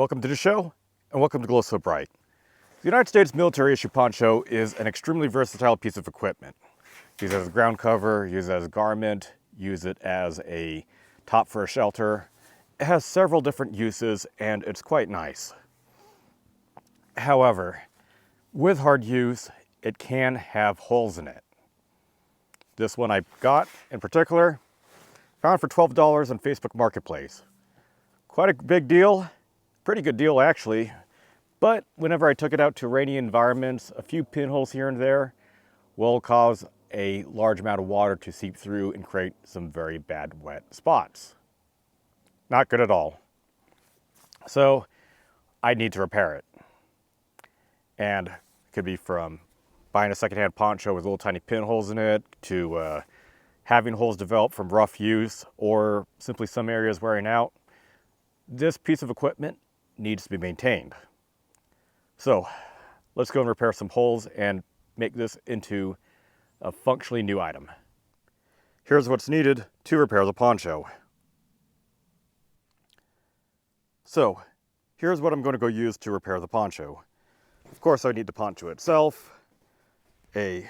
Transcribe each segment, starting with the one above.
Welcome to the show, and welcome to Glow So Bright. The United States military issue poncho is an extremely versatile piece of equipment. Use it as a ground cover, use it as a garment, use it as a top for a shelter. It has several different uses, and it's quite nice. However, with hard use, it can have holes in it. This one I got, in particular, found for $12 on Facebook Marketplace. Quite a big deal. Pretty good deal actually, but whenever I took it out to rainy environments, a few pinholes here and there will cause a large amount of water to seep through and create some very bad wet spots. Not good at all. So I need to repair it. And it could be from buying a secondhand poncho with little tiny pinholes in it to having holes develop from rough use or simply some areas wearing out. This piece of equipment needs to be maintained. So let's go and repair some holes and make this into a functionally new item. Here's what's needed to repair the poncho. So here's what I'm going to go use to repair the poncho. Of course, I need the poncho itself, a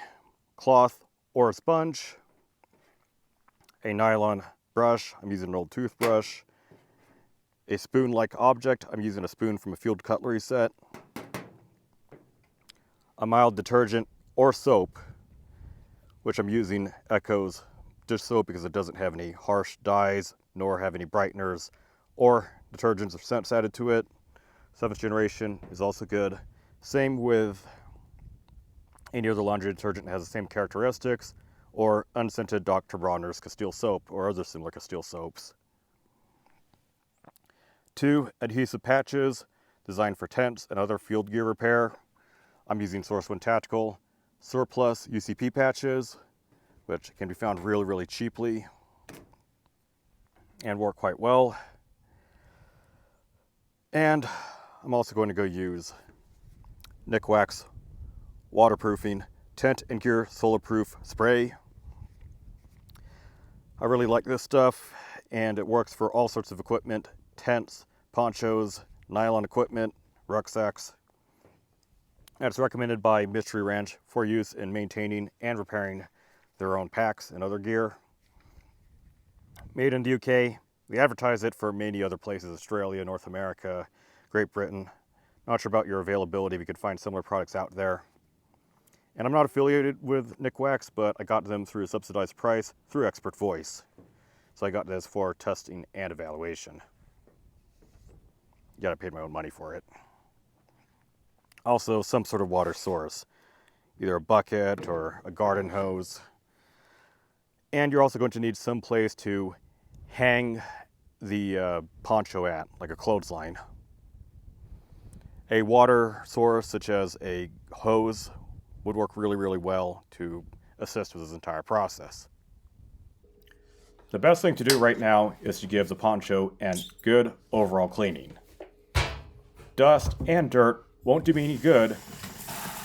cloth or a sponge, a nylon brush, I'm using an old toothbrush, a spoon-like object, I'm using a spoon from a field cutlery set, a mild detergent or soap, which I'm using Echo's dish soap because it doesn't have any harsh dyes nor have any brighteners or detergents or scents added to it. 7th generation is also good. Same with any other laundry detergent that has the same characteristics, or unscented Dr. Bronner's Castile soap or other similar Castile soaps. 2 adhesive patches designed for tents and other field gear repair. I'm using Source One Tactical Surplus UCP patches, which can be found really cheaply and work quite well. And I'm also going to go use Nikwax waterproofing tent and gear solar-proof spray. I really like this stuff, and it works for all sorts of equipment: tents, ponchos, nylon equipment, rucksacks. And it's recommended by Mystery Ranch for use in maintaining and repairing their own packs and other gear. Made in the UK, they advertise it for many other places: Australia, North America, Great Britain. Not sure about your availability, we could find similar products out there. And I'm not affiliated with Nikwax, but I got them through a subsidized price through Expert Voice. So I got this for testing and evaluation. Yet I paid my own money for it. Also, some sort of water source, either a bucket or a garden hose. And you're also going to need some place to hang the poncho at, like a clothesline. A water source such as a hose would work really well to assist with this entire process. The best thing to do right now is to give the poncho a good overall cleaning. Dust and dirt won't do me any good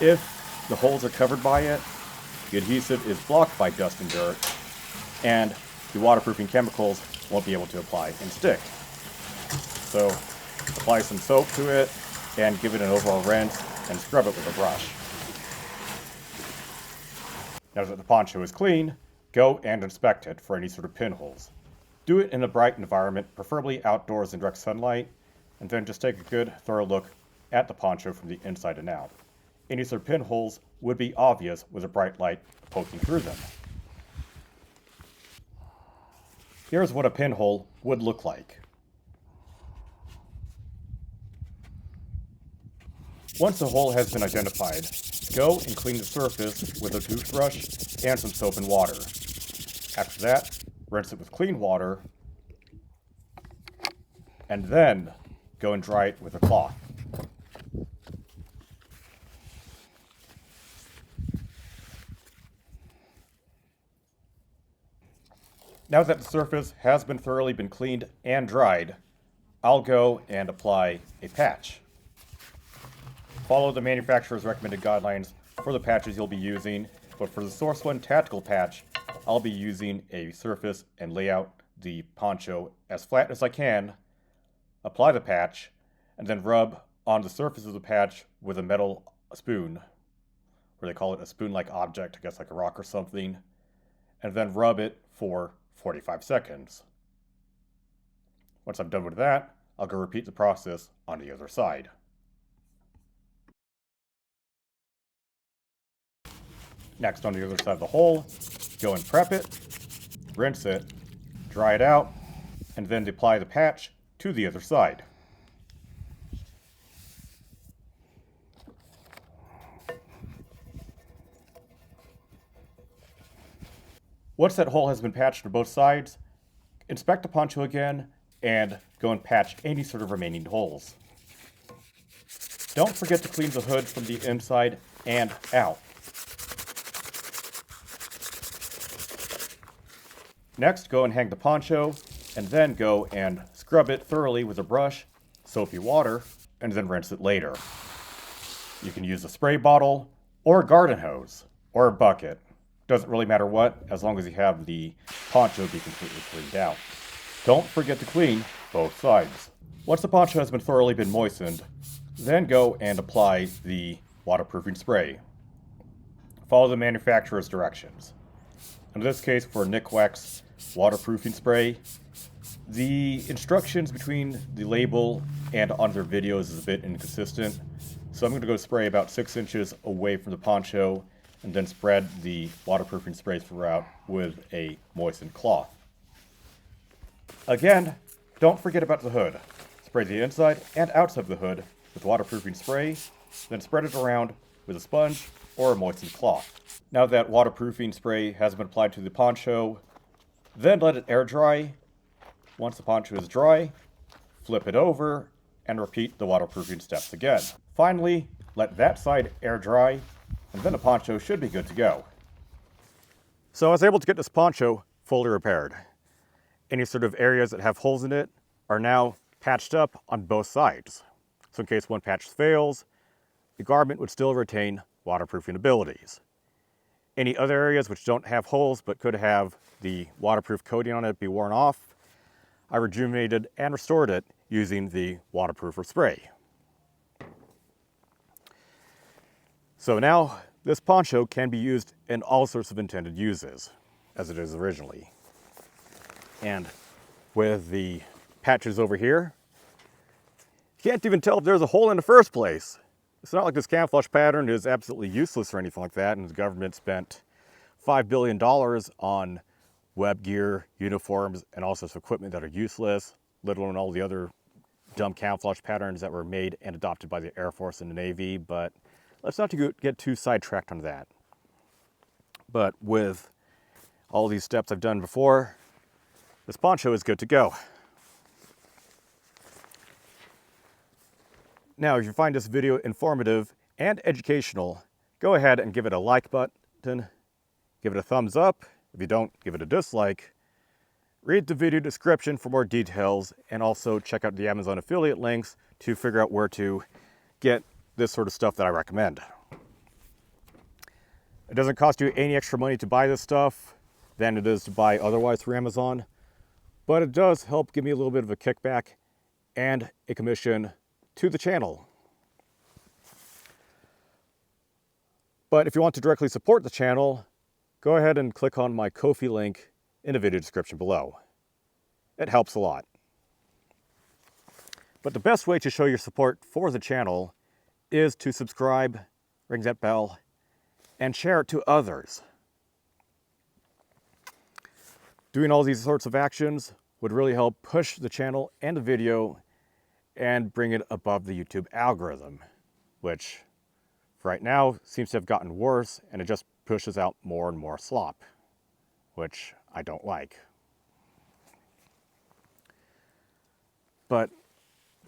if the holes are covered by it, the adhesive is blocked by dust and dirt, and the waterproofing chemicals won't be able to apply and stick. So apply some soap to it and give it an overall rinse and scrub it with a brush. Now that the poncho is clean, go and inspect it for any sort of pinholes. Do it in a bright environment, preferably outdoors in direct sunlight, and then just take a good thorough look at the poncho from the inside and out. Any sort of pinholes would be obvious with a bright light poking through them. Here's what a pinhole would look like. Once a hole has been identified, go and clean the surface with a toothbrush and some soap and water. After that, rinse it with clean water, and then go and dry it with a cloth. Now that the surface has been thoroughly cleaned and dried, I'll go and apply a patch. Follow the manufacturer's recommended guidelines for the patches you'll be using, but for the Source One Tactical patch, I'll be using a surface and lay out the poncho as flat as I can, apply the patch, and then rub on the surface of the patch with a metal spoon, or they call it a spoon-like object, I guess like a rock or something, and then rub it for 45 seconds. Once I'm done with that, I'll go repeat the process on the other side. Next, on the other side of the hole, go and prep it, rinse it, dry it out, and then apply the patch to the other side. Once that hole has been patched to both sides, inspect the poncho again and go and patch any sort of remaining holes. Don't forget to clean the hood from the inside and out. Next, go and hang the poncho, and then go and scrub it thoroughly with a brush, soapy water, and then rinse it later. You can use a spray bottle, or a garden hose, or a bucket. Doesn't really matter what, as long as you have the poncho be completely cleaned out. Don't forget to clean both sides. Once the poncho has thoroughly been moistened, then go and apply the waterproofing spray. Follow the manufacturer's directions. In this case, for Nikwex waterproofing spray, the instructions between the label and on their videos is a bit inconsistent, so I'm going to go spray about 6 inches away from the poncho and then spread the waterproofing spray throughout with a moistened cloth. Again, don't forget about the hood. Spray the inside and outside of the hood with waterproofing spray, then spread it around with a sponge or a moistened cloth. Now that waterproofing spray has been applied to the poncho, then let it air dry. Once the poncho is dry, flip it over and repeat the waterproofing steps again. Finally, let that side air dry, and then the poncho should be good to go. So I was able to get this poncho fully repaired. Any sort of areas that have holes in it are now patched up on both sides. So in case one patch fails, the garment would still retain waterproofing abilities. Any other areas which don't have holes but could have the waterproof coating on it be worn off, I rejuvenated and restored it using the waterproofer spray. So now this poncho can be used in all sorts of intended uses, as it is originally. And with the patches over here, you can't even tell if there's a hole in the first place. It's not like this camouflage pattern is absolutely useless or anything like that, and the government spent $5 billion on web gear, uniforms, and all sorts of equipment that are useless, let alone all the other dumb camouflage patterns that were made and adopted by the Air Force and the Navy, but let's not get too sidetracked on that. But with all these steps I've done before, this poncho is good to go. Now, if you find this video informative and educational, go ahead and give it a like button, give it a thumbs up. If you don't, give it a dislike. Read the video description for more details, and also check out the Amazon affiliate links to figure out where to get this sort of stuff that I recommend. It doesn't cost you any extra money to buy this stuff than it is to buy otherwise through Amazon, but it does help give me a little bit of a kickback and a commission to the channel. But if you want to directly support the channel, go ahead and click on my Ko-fi link in the video description below. It helps a lot. But the best way to show your support for the channel is to subscribe, ring that bell, and share it to others. Doing all these sorts of actions would really help push the channel and the video and bring it above the YouTube algorithm, which right now seems to have gotten worse, and it just pushes out more and more slop, which I don't like. But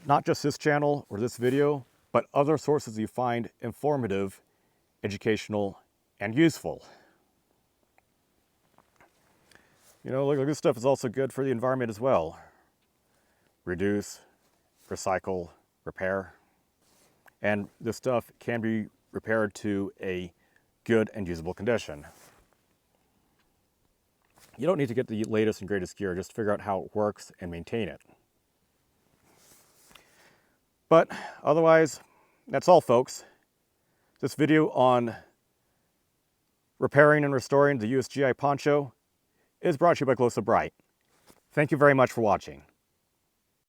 not just this channel or this video, but other sources you find informative, educational, and useful. You know, look, this stuff is also good for the environment as well. Reduce, recycle, repair. And this stuff can be repaired to a good and usable condition. You don't need to get the latest and greatest gear, just figure out how it works and maintain it. But otherwise, that's all, folks. This video on repairing and restoring the USGI Poncho is brought to you by Glow So Bright. Thank you very much for watching.